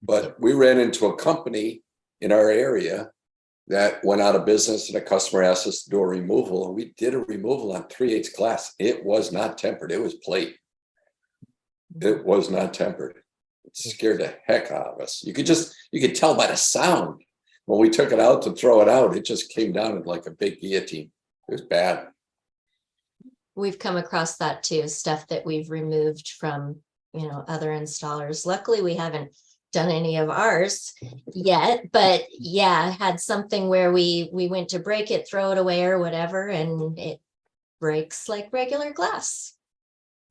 But we ran into a company in our area that went out of business, and a customer asked us to do a removal, and we did a removal on 3/8 glass. It was not tempered. It was plate. It was not tempered. It scared the heck out of us. You could tell by the sound. When we took it out to throw it out, it just came down like a big guillotine. It was bad. We've come across that too, stuff that we've removed from, you know, other installers. Luckily, we haven't done any of ours yet, but yeah, had something where we went to break it, throw it away or whatever, and it breaks like regular glass.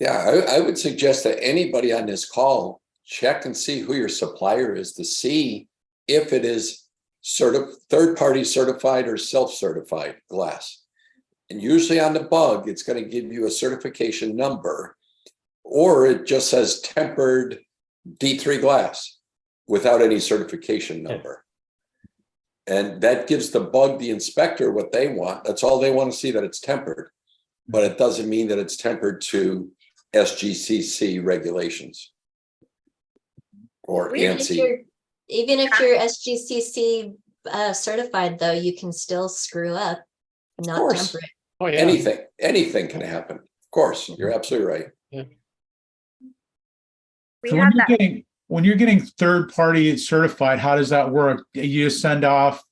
Yeah, I would suggest that anybody on this call check and see who your supplier is to see if it is third-party certified or self-certified glass. And usually on the bug, it's going to give you a certification number, or it just says tempered D3 glass without any certification number. And that gives the bug, the inspector, what they want. That's all they want to see, that it's tempered. But it doesn't mean that it's tempered to SGCC regulations or ANSI. Even if you're SGCC certified, though, you can still screw up, not temper it. Oh, yeah. Anything can happen. Of course, you're absolutely right. Yeah. So when you're getting third party certified, how does that work? You just send off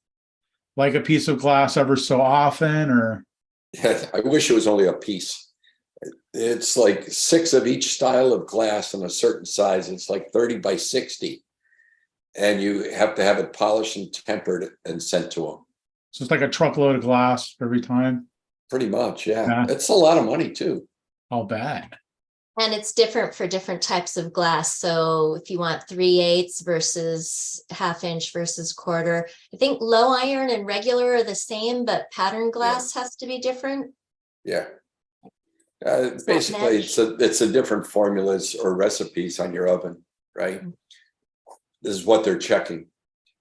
like a piece of glass ever so often, or? Yeah, I wish it was only a piece. It's like 6 of each style of glass in a certain size. It's like 30 by 60. And you have to have it polished and tempered and sent to them. So it's like a truckload of glass every time? Pretty much, yeah. It's a lot of money too. I'll bet. And it's different for different types of glass. So if you want 3/8 versus 1/2 inch versus quarter, I think low iron and regular are the same, but pattern glass has to be different. Yeah. Basically, it's a different formulas or recipes on your oven, right? This is what they're checking.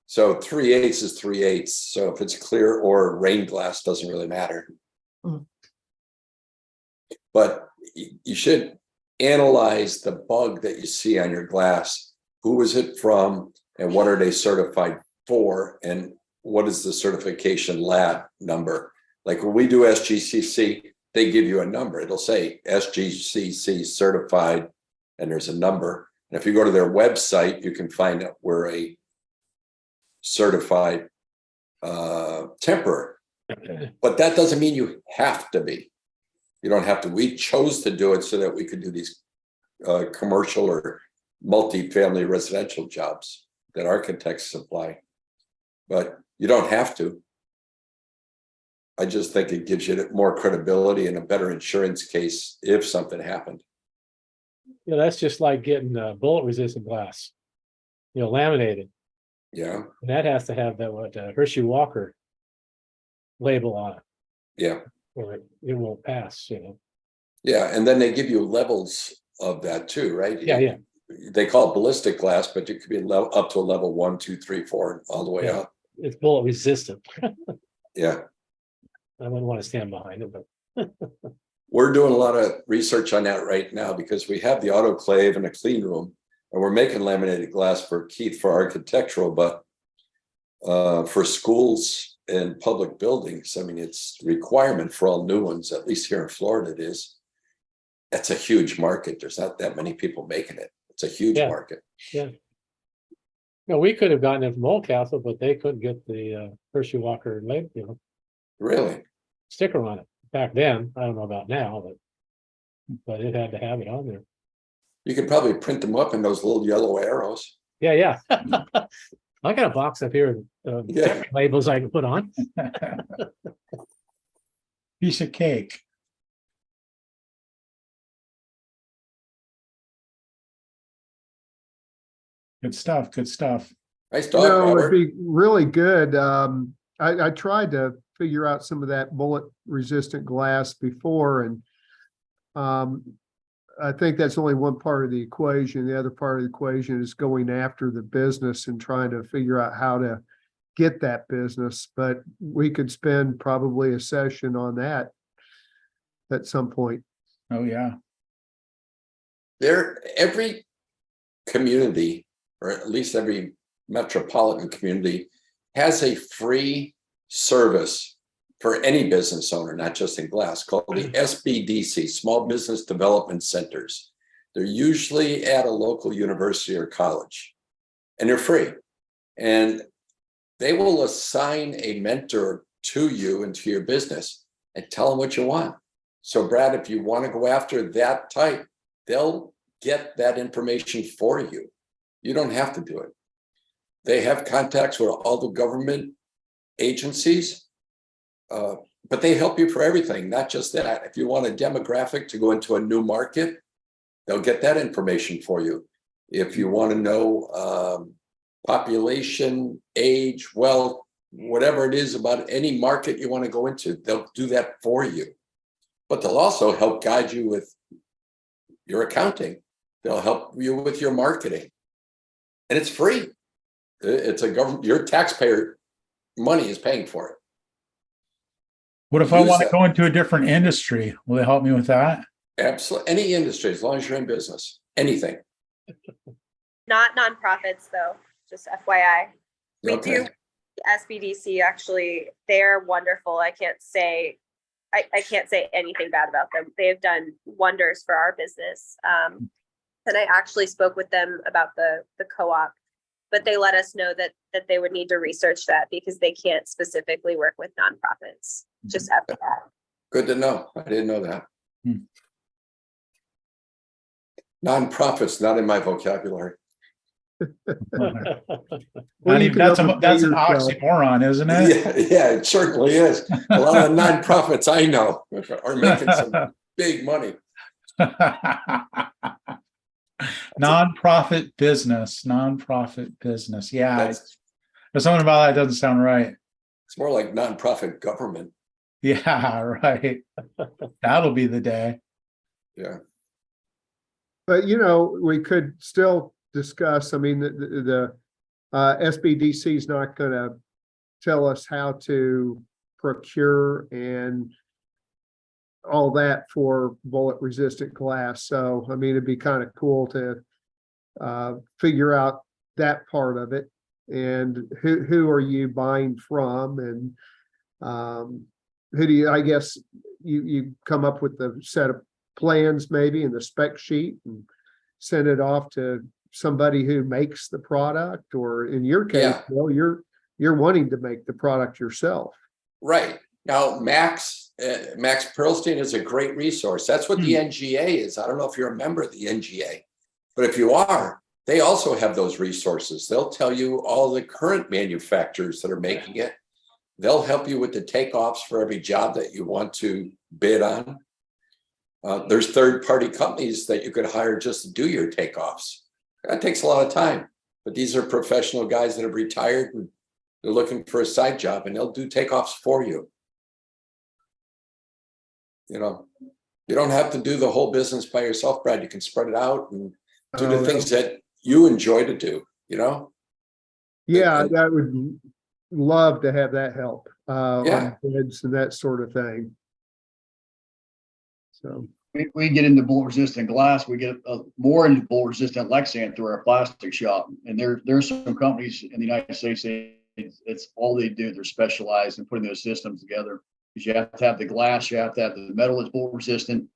So 3/8 is 3/8. So if it's clear or rain glass, doesn't really matter. But you should analyze the bug that you see on your glass. Who is it from, and what are they certified for, and what is the certification lab number? Like when we do SGCC, they give you a number. It'll say SGCC certified, and there's a number. And if you go to their website, you can find out we're a certified temporary. But that doesn't mean you have to be. You don't have to. We chose to do it so that we could do these commercial or multi-family residential jobs that architects supply. But you don't have to. I just think it gives you more credibility and a better insurance case if something happened. You know, that's just like getting bullet resistant glass, you know, laminated. Yeah. And that has to have that Hershey Walker label on it, Yeah. or it won't pass, you know. Yeah. And then they give you levels of that too, right? Yeah, yeah. They call it ballistic glass, but it could be up to a level 1, 2, 3, 4, all the way Yeah. up. It's bullet resistant. Yeah. I wouldn't want to stand behind it, but We're doing a lot of research on that right now because we have the autoclave and a clean room, and we're making laminated glass for Keith for architectural, but for schools and public buildings, I mean, it's a requirement for all new ones, at least here in Florida it is. That's a huge market. There's not that many people making it. It's a huge market. yeah. No, we could have gotten it from Oldcastle, but they couldn't get the Hershey Walker label, you know, Really? sticker on it back then. I don't know about now, but it had to have it on there. You could probably print them up in those little yellow arrows. Yeah, yeah. I got a box up here of Yeah. labels I can put on. Piece of cake. Good stuff. Good stuff. Nice You dog, know, it'd Robert. be really good. I tried to figure out some of that bullet resistant glass before, and I think that's only one part of the equation. The other part of the equation is going after the business and trying to figure out how to get that business. But we could spend probably a session on that at some point. Oh, yeah. Every community, or at least every metropolitan community, has a free service for any business owner, not just in glass, called the SBDC, Small Business Development Centers. They're usually at a local university or college, and they're free. And they will assign a mentor to you and to your business and tell them what you want. So Brad, if you want to go after that type, they'll get that information for you. You don't have to do it. They have contacts with all the government agencies, but they help you for everything, not just that. If you want a demographic to go into a new market, they'll get that information for you. If you want to know population, age, wealth, whatever it is about any market you want to go into, they'll do that for you. But they'll also help guide you with your accounting. They'll help you with your marketing. And it's free. It's a government, your taxpayer money is paying for it. What if I Use want to that. go into a different industry? Will they help me with that? Absolutely. Any industry, as long as you're in business, anything. Not nonprofits though, just FYI. We Okay. do SBDC actually, they're wonderful. I can't say anything bad about them. They have done wonders for our business. And I actually spoke with them about the co-op, but they let us know that they would need to research that because they can't specifically work with nonprofits. Just FYI. Good to know. I didn't know that. Hmm. Nonprofits, not in my vocabulary. Not even, that's an yourself. oxymoron, isn't it? Yeah, it certainly is. A lot of the nonprofits I know are making some big money. Nonprofit business. Yeah, That's- there's something about that doesn't sound right. It's more like nonprofit government. Yeah, right. That'll be the day. Yeah. But, you know, we could still discuss, I mean, the SBDC is not going to tell us how to procure and all that for bullet resistant glass. So, I mean, it'd be kind of cool to figure out that part of it. And who are you buying from? And who do you, I guess, you come up with the set of plans maybe and the spec sheet and send it off to somebody who makes the product, or in your case, Yeah. well, you're wanting to make the product yourself. Right. Now, Max Perlstein is a great resource. That's what the NGA is. I don't know if you're a member of the NGA, but if you are, they also have those resources. They'll tell you all the current manufacturers that are making it. They'll help you with the takeoffs for every job that you want to bid on. There's third-party companies that you could hire just to do your takeoffs. That takes a lot of time, but these are professional guys that have retired and they're looking for a side job, and they'll do takeoffs for you. You know, you don't have to do the whole business by yourself, Brad. You can spread it out and do the things that you enjoy to do, you know? Yeah, And- I would love to have that help Yeah. on bids and that sort of thing. So, We get into bullet resistant glass. We get more into bullet resistant Lexan through our plastic shop. And there's some companies in the United States, it's all they do. They're specialized in putting those systems together. Because you have to have the glass, you have to have the metal that's bullet resistant.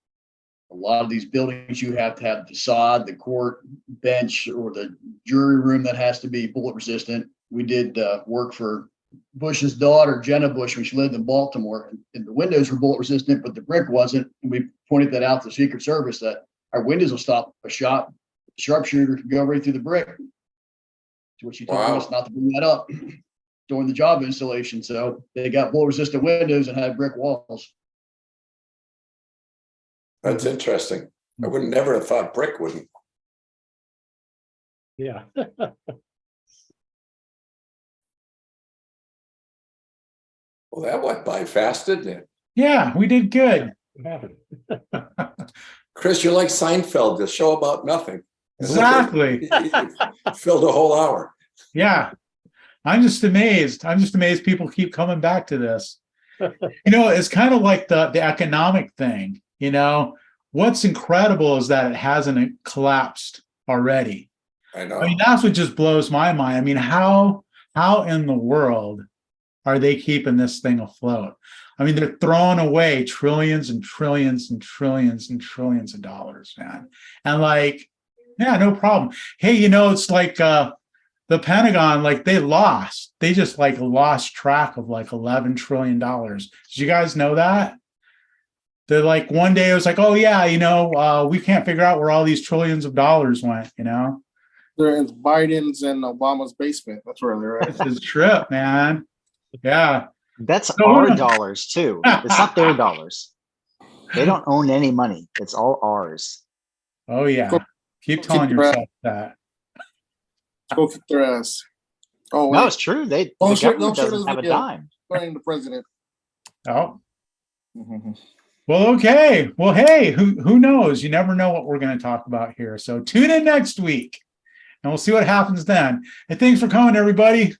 A lot of these buildings, you have to have the facade, the court bench, or the jury room that has to be bullet resistant. We did work for Bush's daughter, Jenna Bush, when she lived in Baltimore, and the windows were bullet resistant, but the brick wasn't. And we pointed that out to the Secret Service that our windows will stop a shot. Sharpshooter can go right through the brick. To which she told us not to bring that up during the job installation. So they got bullet resistant windows and had brick walls. That's interesting. I would never have thought brick wouldn't. Yeah. Well, that went by fast, didn't it? Yeah, we did good. What happened? Chris, you're like Seinfeld, the show about nothing. Exactly. Filled a whole hour. Yeah. I'm just amazed. People keep coming back to this. You know, it's kind of like the economic thing, you know. What's incredible is that it hasn't collapsed already. I know. I mean, that's what just blows my mind. I mean, how in the world are they keeping this thing afloat? I mean, they're throwing away trillions and trillions and trillions and trillions of dollars, man. And like, yeah, no problem. Hey, you know, it's like the Pentagon, like they just like lost track of like $11 trillion. Did you guys know that? They're like, one day it was like, oh yeah, you know, we can't figure out where all these trillions of dollars went, you know? They're in Biden's and Obama's basement. That's where they're at. It's a trip, man. Yeah. That's No, our no. dollars too. It's not their dollars. They don't own any money. It's all ours. Oh yeah. Keep telling yourself that. Go kick their ass. Oh, No, wait. it's true. The Don't share government this doesn't have a video. dime. Playing the president. Oh. Mhm. Well, okay. Well, hey, who knows? You never know what we're going to talk about here. So tune in next week and we'll see what happens then. And thanks for coming, everybody.